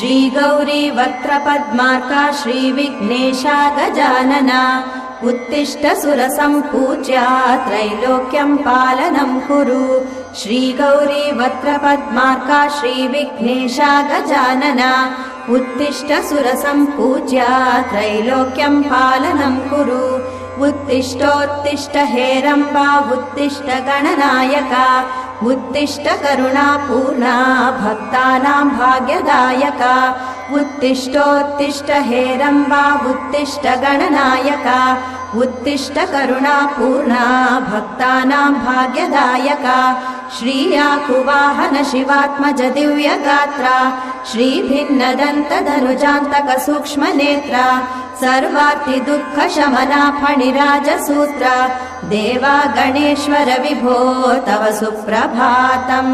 श्रीगौरी वक्त्रपद्मार्का श्रीविघ्नेशा गजानना उत्तिष्ठ सुरसम्पूज्या त्रैलोक्यं पालनं कुरु श्रीगौरी वक्त्रपद्मार्का श्रीविघ्नेशा गजानना उत्तिष्ठ सुरसम्पूज्या त्रैलोक्यं पालनं कुरु उत्तिष्ठोत्तिष्ठ हेरम्बा उत्तिष्ठ गणनायका उत्तिष्ठ करुणापूर्णा भक्तानां भाग्यदायका उत्तिष्ठोत्तिष्ठ हेरम्बा उत्तिष्ठ गणनायका उत्तिष्ठ करुणापूर्णा भक्तानां भाग्यदायका श्रीयाकुवाहन शिवात्मज दिव्यगात्रा श्रीभिन्नदन्तधनुजान्तक सूक्ष्मनेत्रा सर्वार्ति दुःख शमना फणिराजसूत्रा देवा गणेश्वर विभो तव सुप्रभातम्।